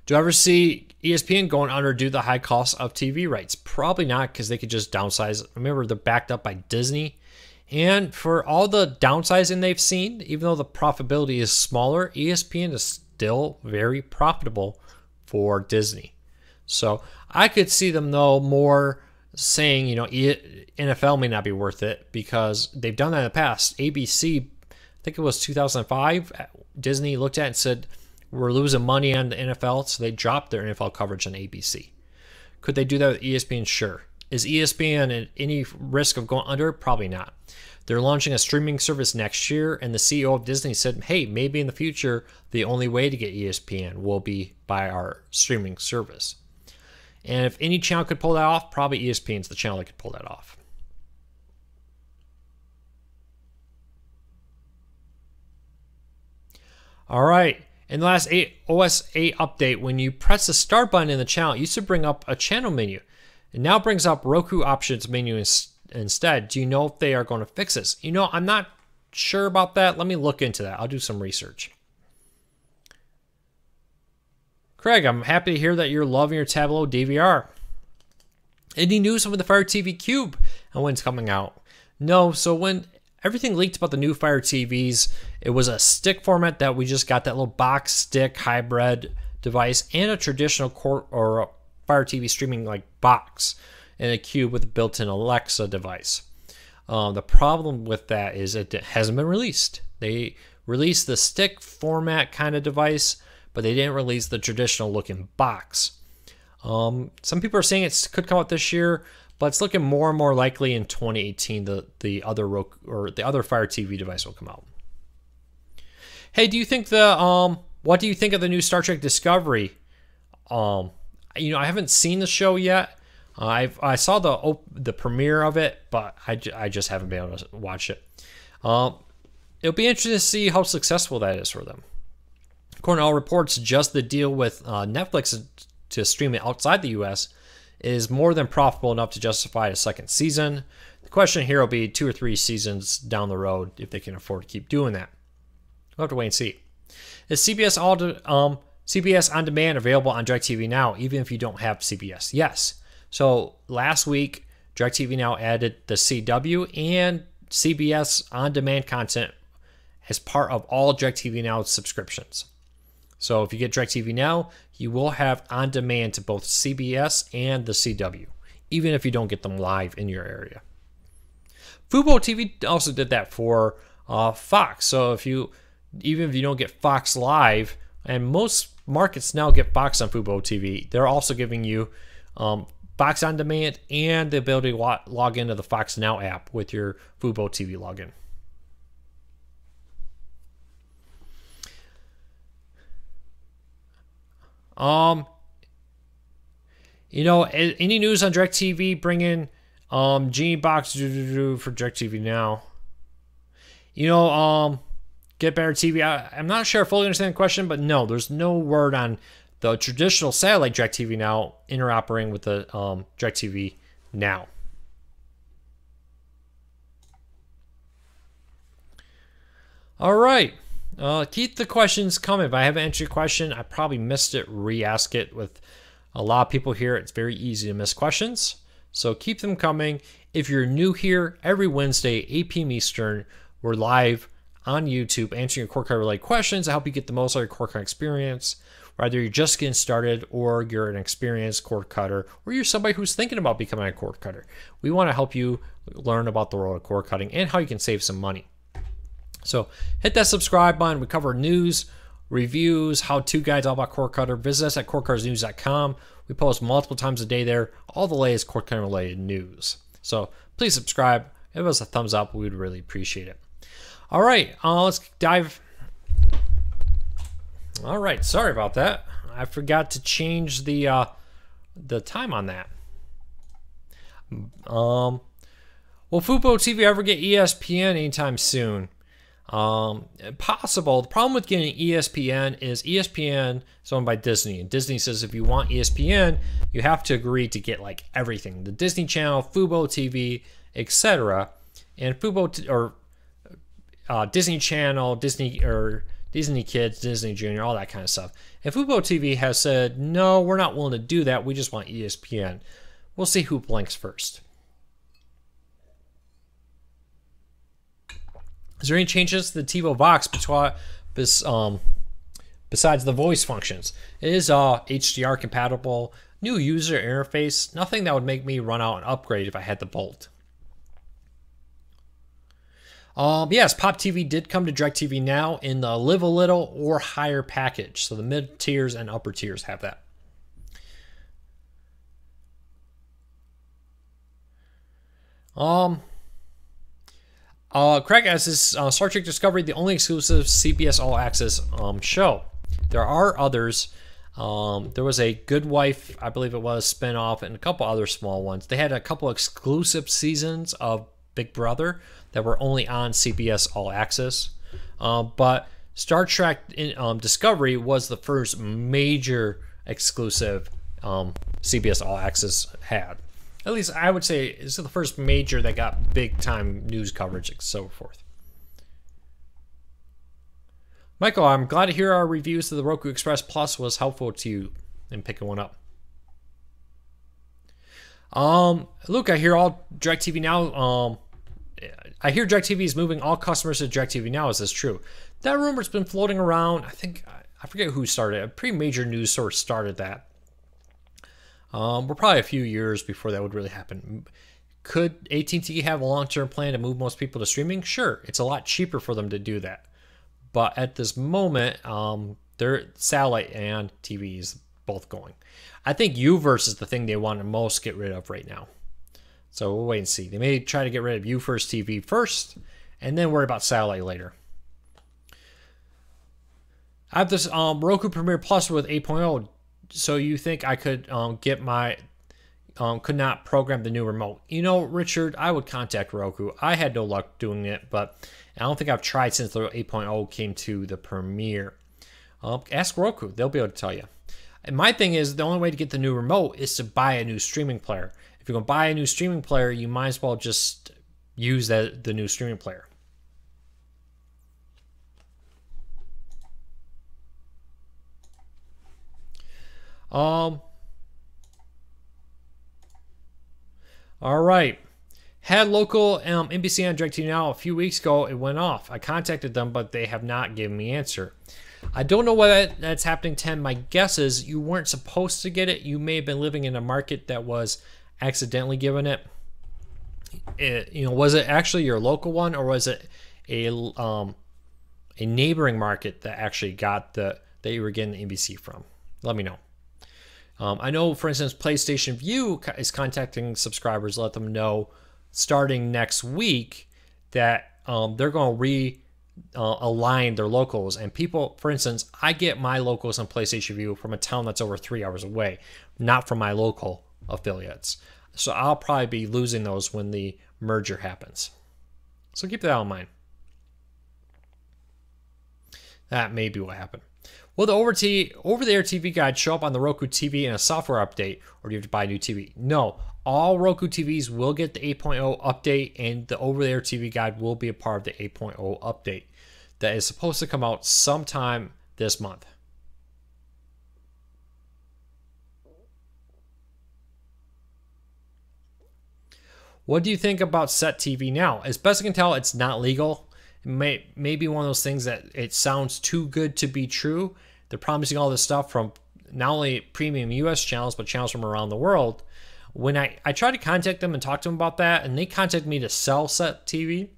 Do you ever see ESPN going under due to the high cost of TV rights? Probably not, because they could just downsize. Remember, they're backed up by Disney. And for all the downsizing they've seen, even though the profitability is smaller, ESPN is still very profitable for Disney. So I could see them, though, more saying, you know, NFL may not be worth it, because they've done that in the past. ABC, I think it was 2005, Disney looked at it and said, we're losing money on the NFL, so they dropped their NFL coverage on ABC. Could they do that with ESPN? Sure. Is ESPN at any risk of going under? Probably not. They're launching a streaming service next year, and the CEO of Disney said, hey, maybe in the future, the only way to get ESPN will be by our streaming service. And if any channel could pull that off, probably ESPN's the channel that could pull that off. All right. In the last OS 8 update, when you press the start button in the channel, it used to bring up a channel menu. It now brings up Roku options menu instead. Do you know if they are going to fix this? You know, I'm not sure about that. Let me look into that. I'll do some research. Craig, I'm happy to hear that you're loving your Tableau DVR. Any news on the Fire TV Cube and when it's coming out? No, so when everything leaked about the new Fire TVs, it was a stick format that we just got, that little box stick hybrid device, and a traditional Fire TV streaming like box and a cube with a built-in Alexa device. The problem with that is it hasn't been released. They released the stick format kind of device, but they didn't release the traditional looking box. Some people are saying it could come out this year, but it's looking more and more likely in 2018 the other Roku, or the other Fire TV device will come out. Hey, do you think what do you think of the new Star Trek Discovery? You know, I haven't seen the show yet. I saw the premiere of it, but I just haven't been able to watch it. It'll be interesting to see how successful that is for them. According to all reports, just the deal with Netflix to stream it outside the U.S. is more than profitable enough to justify a second season. The question here will be 2 or 3 seasons down the road if they can afford to keep doing that. We'll have to wait and see. Is CBS On Demand available on DirecTV Now, even if you don't have CBS? Yes. So last week, DirecTV Now added the CW and CBS On Demand content as part of all DirecTV Now subscriptions. So if you get DirecTV Now, you will have On Demand to both CBS and the CW, even if you don't get them live in your area. Fubo TV also did that for Fox. So even if you don't get Fox Live, and most markets now get Fox on Fubo TV, they're also giving you Fox On Demand and the ability to log into the Fox Now app with your Fubo TV login. You know, any news on DirecTV bringing Genie Box for DirecTV Now? You know, Get Better TV. I'm not sure I fully understand the question, but no, there's no word on the traditional satellite DirecTV Now interoperating with the DirecTV Now. All right. Keep the questions coming. If I haven't answered your question, I probably missed it. Re-ask it. With a lot of people here, it's very easy to miss questions. So keep them coming. If you're new here, every Wednesday, 8 p.m. Eastern, we're live on YouTube answering your cord cutter related questions to help you get the most out of your cord cutting experience. Whether you're just getting started or you're an experienced cord cutter or you're somebody who's thinking about becoming a cord cutter, we want to help you learn about the world of cord cutting and how you can save some money. So hit that subscribe button. We cover news, reviews, how-to guides all about cord cutter. Visit us at cordcuttersnews.com. We post multiple times a day there, all the latest cord cutting related news. So please subscribe. Give us a thumbs up. We would really appreciate it. All right, let's dive. All right, sorry about that. I forgot to change the time on that. Will Fubo TV ever get ESPN anytime soon? Possible. The problem with getting ESPN is ESPN is owned by Disney, and Disney says if you want ESPN, you have to agree to get like everything: the Disney Channel, Fubo TV, etc. And Disney Channel, Disney Kids, Disney Junior, all that kind of stuff. And Fubo TV has said, no, we're not willing to do that. We just want ESPN. We'll see who blinks first. Is there any changes to the TiVo box besides the voice functions? It is HDR compatible, new user interface, nothing that would make me run out and upgrade if I had the Bolt. Yes, Pop TV did come to DirecTV Now in the Live a Little or higher package. So the mid tiers and upper tiers have that. Craig asks, is Star Trek Discovery the only exclusive CBS All Access show? There are others. There was a Good Wife, I believe it was, spinoff, and a couple other small ones. They had a couple exclusive seasons of Big Brother that were only on CBS All Access. But Star Trek Discovery was the first major exclusive CBS All Access had. At least I would say it's the first major that got big time news coverage and so forth. Michael, I'm glad to hear our reviews of the Roku Express Plus was helpful to you in picking one up. Luke, I hear all DirecTV Now. I hear DirecTV is moving all customers to DirecTV Now. Is this true? That rumor's been floating around. I forget who started it. A pretty major news source started that. We're probably a few years before that would really happen. Could AT&T have a long-term plan to move most people to streaming? Sure. It's a lot cheaper for them to do that. But at this moment, their satellite and TV is both going. I think Uverse is the thing they want to most get rid of right now. So we'll wait and see. They may try to get rid of Uverse TV first, and then worry about satellite later. I have this Roku Premiere Plus with 8.0. So you think I could get my could not program the new remote? You know, Richard, I would contact Roku. I had no luck doing it, but I don't think I've tried since the 8.0 came to the Premiere. Ask Roku; they'll be able to tell you. And my thing is, the only way to get the new remote is to buy a new streaming player. If you're gonna buy a new streaming player, you might as well just use the new streaming player. All right. Had local NBC on DirecTV Now a few weeks ago. It went off. I contacted them, but they have not given me an answer. I don't know why that's happening, Tim. My guess is you weren't supposed to get it. You may have been living in a market that was accidentally given it. Was it actually your local one, or was it a neighboring market that actually got that you were getting the NBC from? Let me know. I know, for instance, PlayStation View is contacting subscribers, let them know starting next week that they're going to realign their locals. And people, for instance, I get my locals on PlayStation View from a town that's over 3 hours away, not from my local affiliates. So I'll probably be losing those when the merger happens. So keep that in mind. That may be what happened. Will the over-the-air TV guide show up on the Roku TV in a software update, or do you have to buy a new TV? No, all Roku TVs will get the 8.0 update, and the over-the-air TV guide will be a part of the 8.0 update that is supposed to come out sometime this month. What do you think about Set TV Now? As best I can tell, it's not legal. It may be one of those things that it sounds too good to be true. They're promising all this stuff from not only premium US channels, but channels from around the world. When I tried to contact them and talk to them about that, and they contacted me to sell Set TV,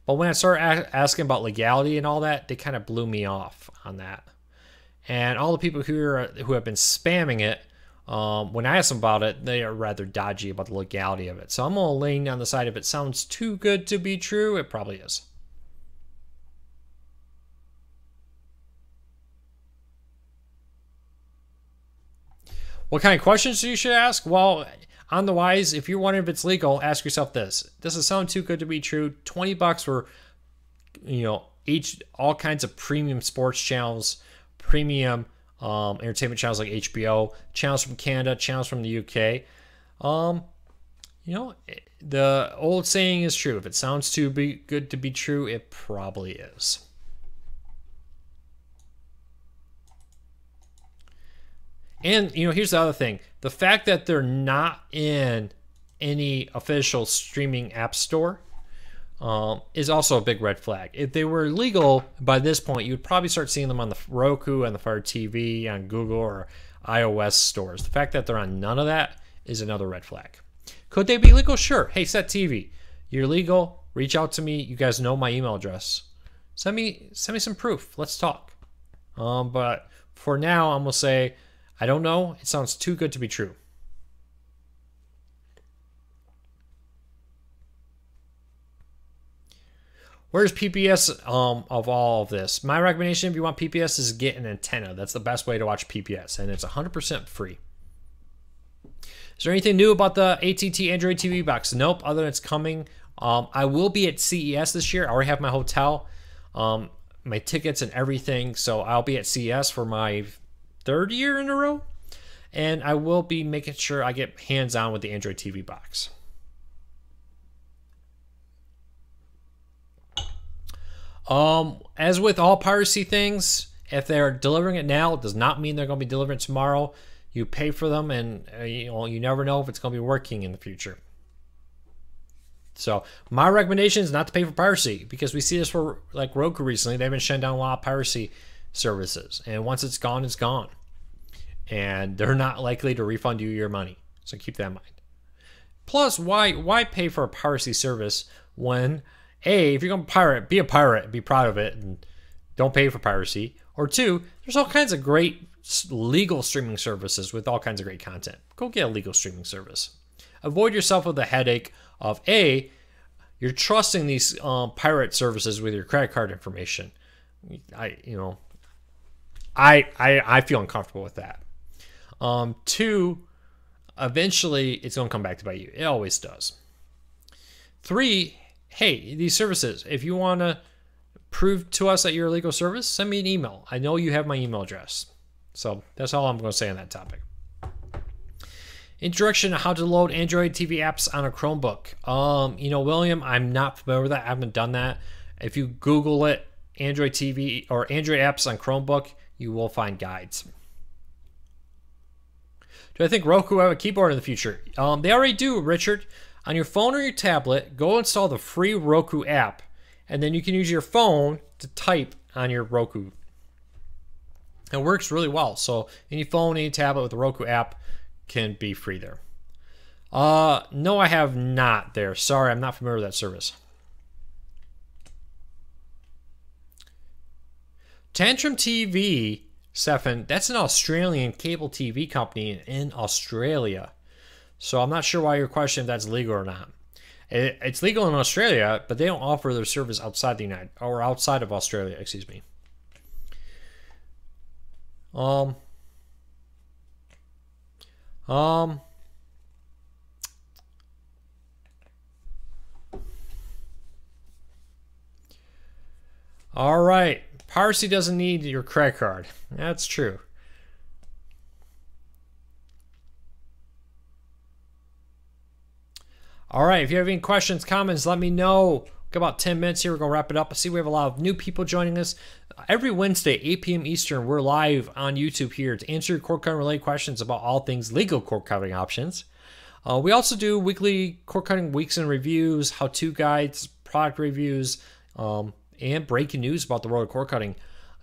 but when I started asking about legality and all that, they kind of blew me off on that. And all the people who have been spamming it, when I ask them about it, they are rather dodgy about the legality of it. So I'm going to lean on the side, if it sounds too good to be true, it probably is. What kind of questions you should ask? Well, On the wise, if you're wondering if it's legal, ask yourself this: does it sound too good to be true? $20 for, all kinds of premium sports channels, premium entertainment channels like HBO, channels from Canada, channels from the UK. The old saying is true. If it sounds too good to be true, it probably is. And, here's the other thing. The fact that they're not in any official streaming app store is also a big red flag. If they were legal by this point, you would probably start seeing them on the Roku and the Fire TV, on Google or iOS stores. The fact that they're on none of that is another red flag. Could they be legal? Sure. Hey, Set TV, you're legal. Reach out to me. You guys know my email address. Send me some proof. Let's talk. But for now, I'm going to say, I don't know. It sounds too good to be true. Where's PPS of all of this? My recommendation, if you want PPS, is get an antenna. That's the best way to watch PPS, and it's 100% free. Is there anything new about the AT&T Android TV box? Nope, other than it's coming. I will be at CES this year. I already have my hotel, my tickets and everything, so I'll be at CES for my 3rd year in a row, and I will be making sure I get hands-on with the Android TV box. As with all piracy things, if they're delivering it now, it does not mean they're going to be delivering tomorrow. You pay for them, and you never know if it's going to be working in the future. So my recommendation is not to pay for piracy, because we see this for like Roku recently. They've been shutting down a lot of piracy services, and once it's gone, it's gone, and they're not likely to refund you your money. So keep that in mind. Plus, why pay for a piracy service when A, if you're going to pirate, be a pirate, be proud of it, and don't pay for piracy. Or 2, there's all kinds of great legal streaming services with all kinds of great content. Go get a legal streaming service. Avoid yourself with the headache of A, you're trusting these pirate services with your credit card information. I feel uncomfortable with that. 2, eventually it's going to come back to bite you. It always does. 3, hey, these services, if you want to prove to us that you're a legal service, send me an email. I know you have my email address. So that's all I'm going to say on that topic. Introduction to how to load Android TV apps on a Chromebook. William, I'm not familiar with that. I haven't done that. If you Google it, Android TV or Android apps on Chromebook, you will find guides. Do I think Roku will have a keyboard in the future? They already do, Richard. On your phone or your tablet, go install the free Roku app, and then you can use your phone to type on your Roku. It works really well. So any phone, any tablet with the Roku app can be free there. No, I have not there. Sorry, I'm not familiar with that service. Tantrum TV, Stefan, that's an Australian cable TV company in Australia. So I'm not sure why your question if that's legal or not. It's legal in Australia, but they don't offer their service outside the outside of Australia, excuse me. All right. Piracy doesn't need your credit card. That's true. All right. If you have any questions, comments, let me know. Got about 10 minutes here. We're going to wrap it up. I see we have a lot of new people joining us. Every Wednesday, 8 p.m. Eastern, we're live on YouTube here to answer your cord cutting related questions about all things legal cord cutting options. We also do weekly cord cutting weeks and reviews, how-to guides, product reviews, and breaking news about the world of cord cutting.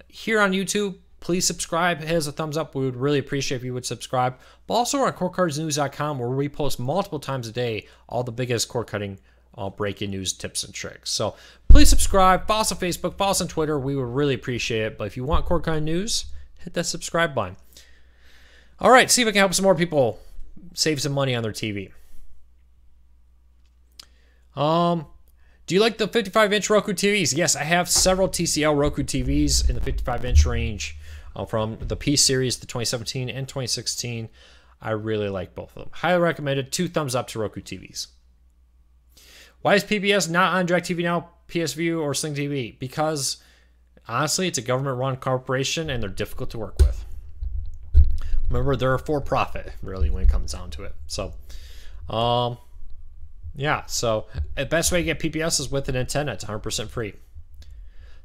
Here on YouTube, please subscribe. Hit us a thumbs up. We would really appreciate if you would subscribe. But also on cordcardsnews.com, where we post multiple times a day all the biggest cord cutting breaking news tips and tricks. So please subscribe. Follow us on Facebook. Follow us on Twitter. We would really appreciate it. But if you want cord cutting news, hit that subscribe button. All right, see if I can help some more people save some money on their TV. Do you like the 55-inch Roku TVs? Yes, I have several TCL Roku TVs in the 55-inch range from the P series, the 2017 and 2016. I really like both of them. Highly recommended. 2 thumbs up to Roku TVs. Why is PBS not on DirecTV Now, PSView, or Sling TV? Because, honestly, it's a government-run corporation, and they're difficult to work with. Remember, they're a for-profit, really, when it comes down to it. So, yeah. So, the best way to get PBS is with an antenna. It's 100% free.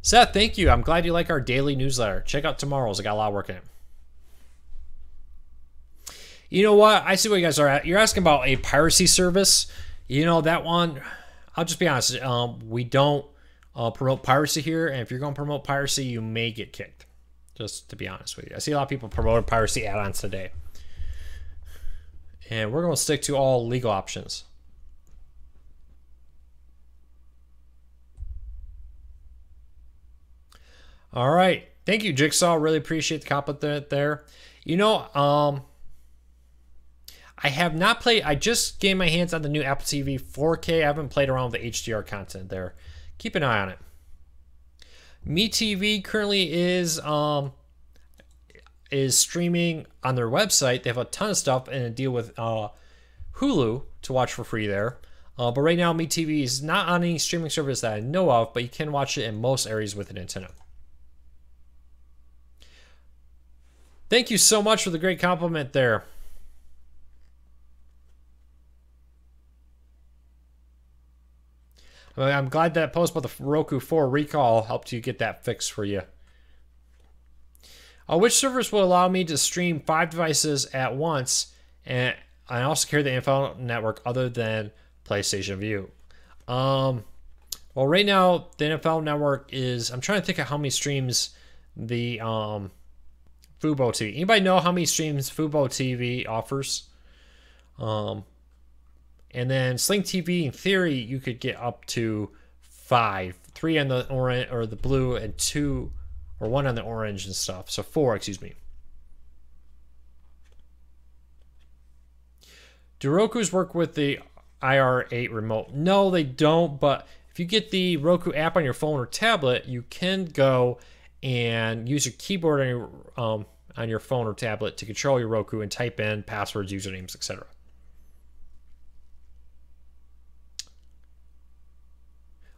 Seth, thank you. I'm glad you like our daily newsletter. Check out tomorrow's. I got a lot of work in it. You know what? I see what you guys are at. You're asking about a piracy service. You know, that one, I'll just be honest. We don't promote piracy here. And if you're going to promote piracy, you may get kicked. Just to be honest with you. I see a lot of people promoting piracy add-ons today. And we're going to stick to all legal options. All right. Thank you, Jigsaw. Really appreciate the compliment there. You know, I have not played. I just gained my hands on the new Apple TV 4K. I haven't played around with the HDR content there. Keep an eye on it. MeTV currently is streaming on their website. They have a ton of stuff and a deal with Hulu to watch for free there. But right now, MeTV is not on any streaming service that I know of, but you can watch it in most areas with an antenna. Thank you so much for the great compliment there. I'm glad that post about the Roku 4 recall helped you get that fixed for you. Which service will allow me to stream 5 devices at once and I also carry the NFL network other than PlayStation View? Well, right now the NFL network is, I'm trying to think of how many streams the Fubo TV. Anybody know how many streams Fubo TV offers? And then Sling TV, in theory, you could get up to 5. 3 on the orange or the blue, and 2 or 1 on the orange and stuff. So 4, excuse me. Do Rokus work with the IR8 remote? No, they don't. But if you get the Roku app on your phone or tablet, you can go and use your keyboard on your phone or tablet to control your Roku and type in passwords, usernames, etc.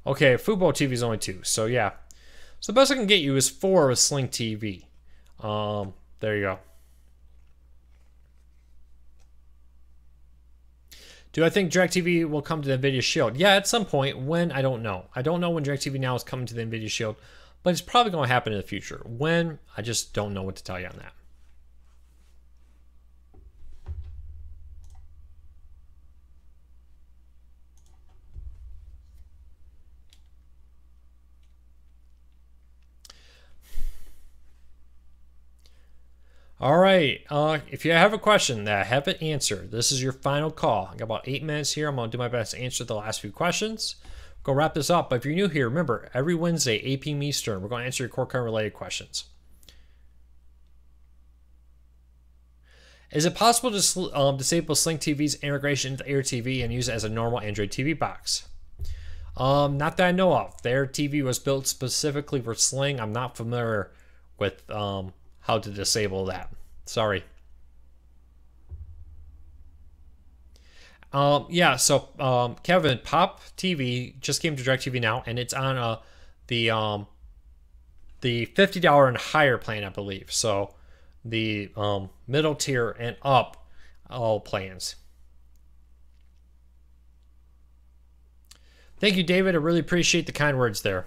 Okay, Fubo TV is only 2, so yeah. So the best I can get you is 4 with Sling TV. There you go. Do I think DirecTV will come to the NVIDIA Shield? Yeah, at some point. When? I don't know. I don't know when DirecTV Now is coming to the NVIDIA Shield, but it's probably going to happen in the future. When? I just don't know what to tell you on that. All right, if you have a question that I haven't answered, this is your final call. I got about 8 minutes here. I'm going to do my best to answer the last few questions. Go wrap this up. But if you're new here, remember, every Wednesday, 8 p.m. Eastern, we're going to answer your core card related questions. Is it possible to disable Sling TV's integration into Air TV and use it as a normal Android TV box? Not that I know of. Their TV was built specifically for Sling. I'm not familiar with how to disable that. Sorry. Yeah, so Kevin, Pop TV just came to DirecTV Now, and it's on the $50 and higher plan, I believe. So the middle tier and up all plans. Thank you, David. I really appreciate the kind words there.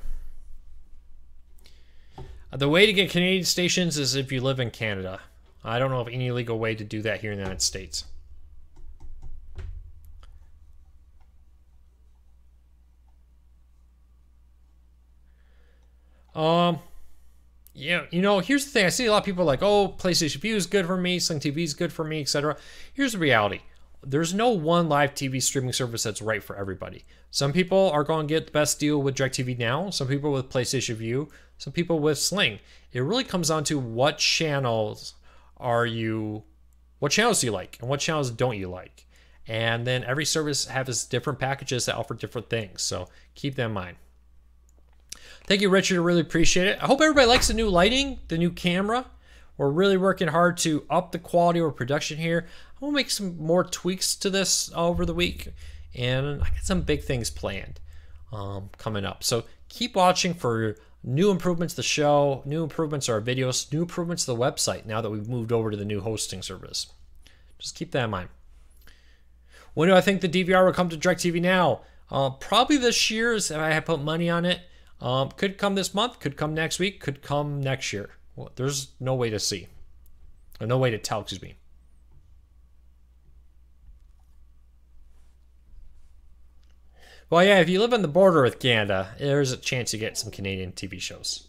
The way to get Canadian stations is if you live in Canada. I don't know of any legal way to do that here in the United States. Yeah, you know, here's the thing. I see a lot of people like, oh, PlayStation View is good for me, Sling TV is good for me, etc. Here's the reality. There's no one live TV streaming service that's right for everybody. Some people are going to get the best deal with DirecTV Now. Some people with PlayStation View. Some people with Sling. It really comes down to what channels do you like and what channels don't you like. And then every service has different packages that offer different things. So keep that in mind. Thank you, Richard. I really appreciate it. I hope everybody likes the new lighting, the new camera. We're really working hard to up the quality of our production here. I'm going to make some more tweaks to this over the week, and I got some big things planned coming up. So keep watching for new improvements to the show, new improvements to our videos, new improvements to the website now that we've moved over to the new hosting service. Just keep that in mind. When do I think the DVR will come to DirecTV Now? Probably this year, if I had put money on it. Could come this month, could come next week, could come next year. Well, there's no way to see. Or no way to tell, excuse me. Well, yeah, if you live on the border with Canada, there's a chance you get some Canadian TV shows.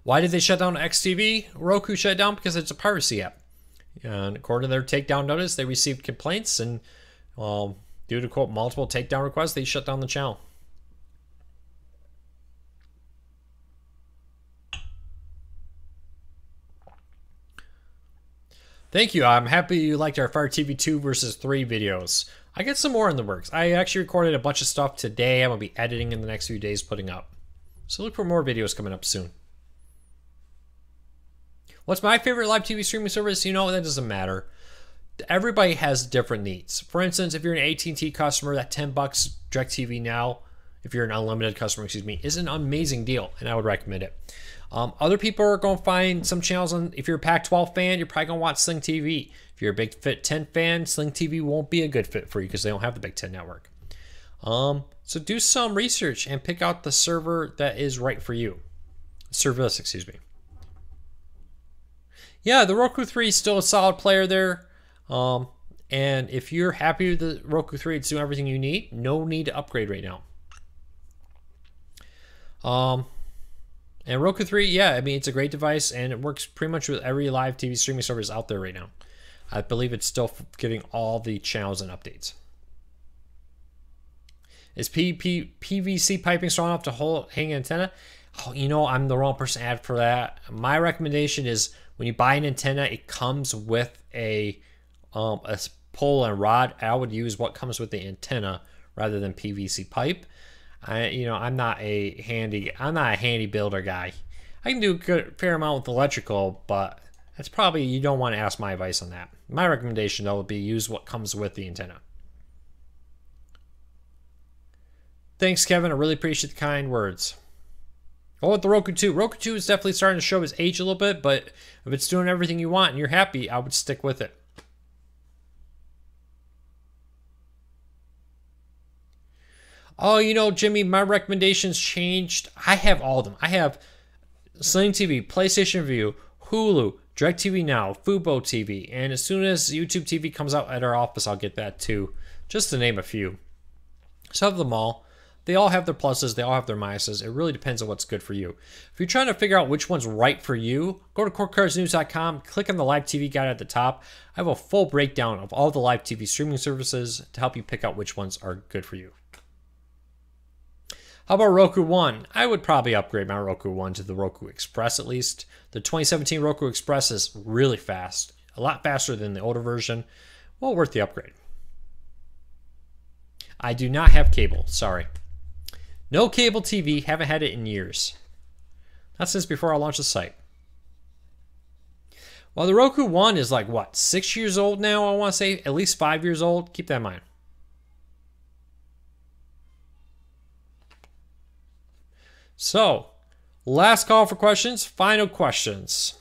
Why did they shut down XTV? Roku shut down because it's a piracy app. And according to their takedown notice, they received complaints, and due to, quote, multiple takedown requests, they shut down the channel. Thank you. I'm happy you liked our Fire TV 2 versus 3 videos. I got some more in the works. I actually recorded a bunch of stuff today. I'm going to be editing in the next few days, putting up. So look for more videos coming up soon. What's my favorite live TV streaming service? You know, that doesn't matter. Everybody has different needs. For instance, if you're an AT&T customer, that $10 DirecTV Now, if you're an unlimited customer, excuse me, is an amazing deal, and I would recommend it. Other people are going to find some channels on, if you're a Pac-12 fan, you're probably going to watch Sling TV. If you're a Big Ten fan, Sling TV won't be a good fit for you because they don't have the Big Ten network. So do some research and pick out the server that is right for you. Service, excuse me. Yeah, the Roku 3 is still a solid player there. And if you're happy with the Roku 3, it's doing everything you need. No need to upgrade right now. And Roku 3, yeah, I mean, it's a great device, and it works pretty much with every live TV streaming service out there right now. I believe it's still giving all the channels and updates. Is PVC piping strong enough to hang an antenna? Oh, you know, I'm the wrong person to add for that. My recommendation is when you buy an antenna, it comes with a pole and rod. I would use what comes with the antenna rather than PVC pipe. I'm not a handy builder guy. I can do a fair amount with electrical, but that's probably, you don't want to ask my advice on that. My recommendation, though, would be use what comes with the antenna. Thanks, Kevin. I really appreciate the kind words. Oh, with the Roku 2. Roku 2 is definitely starting to show its age a little bit, but if it's doing everything you want and you're happy, I would stick with it. Oh, you know, Jimmy, my recommendations changed. I have all of them. I have Sling TV, PlayStation View, Hulu, DirecTV Now, Fubo TV, and as soon as YouTube TV comes out at our office, I'll get that too, just to name a few. So I have them all. They all have their pluses. They all have their minuses. It really depends on what's good for you. If you're trying to figure out which one's right for you, go to courtcardsnews.com, click on the live TV guide at the top. I have a full breakdown of all the live TV streaming services to help you pick out which ones are good for you. How about Roku One? I would probably upgrade my Roku One to the Roku Express at least. The 2017 Roku Express is really fast, a lot faster than the older version. Well worth the upgrade. I do not have cable, sorry. No cable TV, haven't had it in years. Not since before I launched the site. Well, the Roku One is like, what, 6 years old now, I want to say? At least 5 years old. Keep that in mind. So, last call for questions, final questions.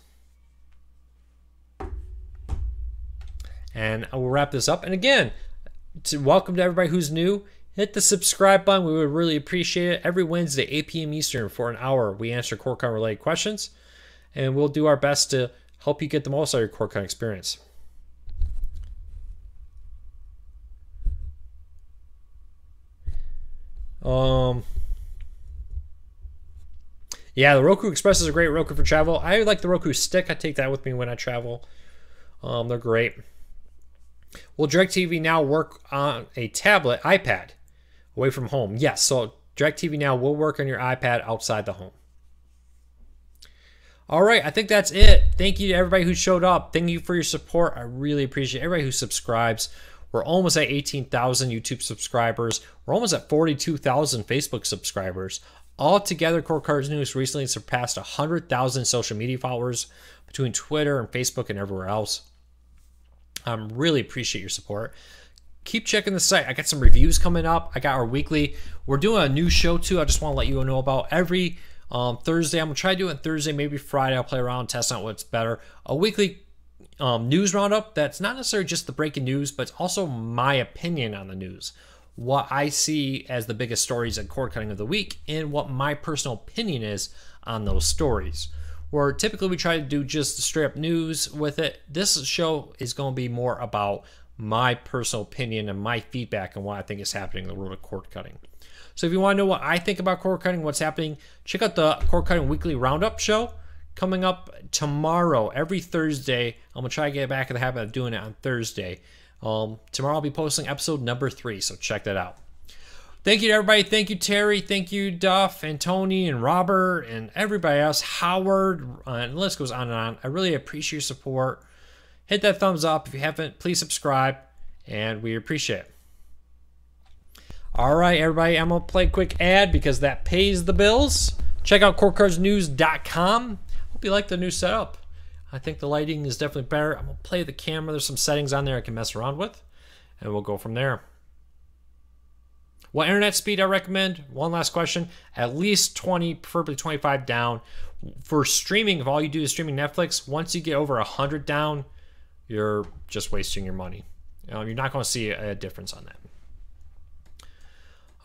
And I will wrap this up. And again, welcome to everybody who's new. Hit the subscribe button. We would really appreciate it. Every Wednesday, 8 p.m. Eastern for an hour, we answer CoreCon related questions. And we'll do our best to help you get the most out of your CoreCon experience. Yeah, the Roku Express is a great Roku for travel. I like the Roku Stick. I take that with me when I travel. They're great. Will DirecTV Now work on a tablet, iPad, away from home? Yes, so DirecTV Now will work on your iPad outside the home. All right, I think that's it. Thank you to everybody who showed up. Thank you for your support. I really appreciate everybody who subscribes. We're almost at 18,000 YouTube subscribers. We're almost at 42,000 Facebook subscribers. Altogether, Core Cards News recently surpassed 100,000 social media followers between Twitter and Facebook and everywhere else. Really appreciate your support. Keep checking the site. I got some reviews coming up. I got our weekly. We're doing a new show too. I just want to let you know about every Thursday. I'm going to try to do it on Thursday, maybe Friday. I'll play around, test out what's better. A weekly news roundup that's not necessarily just the breaking news, but it's also my opinion on the news. What I see as the biggest stories and cord cutting of the week, and what my personal opinion is on those stories. Where typically we try to do just the straight up news with it. This show is going to be more about my personal opinion and my feedback on what I think is happening in the world of cord cutting. So if you want to know what I think about cord cutting, what's happening, check out the Cord Cutting Weekly Roundup show coming up tomorrow, every Thursday. I'm going to try to get back in the habit of doing it on Thursday. Tomorrow I'll be posting episode number 3, so check that out. Thank you to everybody. Thank you, Terry. Thank you, Duff and Tony and Robert and everybody else, Howard, and the list goes on and on. I really appreciate your support. Hit that thumbs up. If you haven't, please subscribe, and we appreciate it. All right, everybody, I'm going to play a quick ad because that pays the bills. Check out CordCardsNews.com. Hope you like the new setup. I think the lighting is definitely better. I'm going to play the camera. There's some settings on there I can mess around with, and we'll go from there. What internet speed I recommend? One last question. At least 20, preferably 25 down. For streaming, if all you do is streaming Netflix, once you get over 100 down, you're just wasting your money. You're not going to see a difference on that.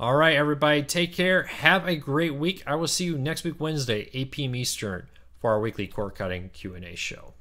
All right, everybody, take care. Have a great week. I will see you next week, Wednesday, 8 p.m. Eastern, for our weekly cord cutting Q&A show.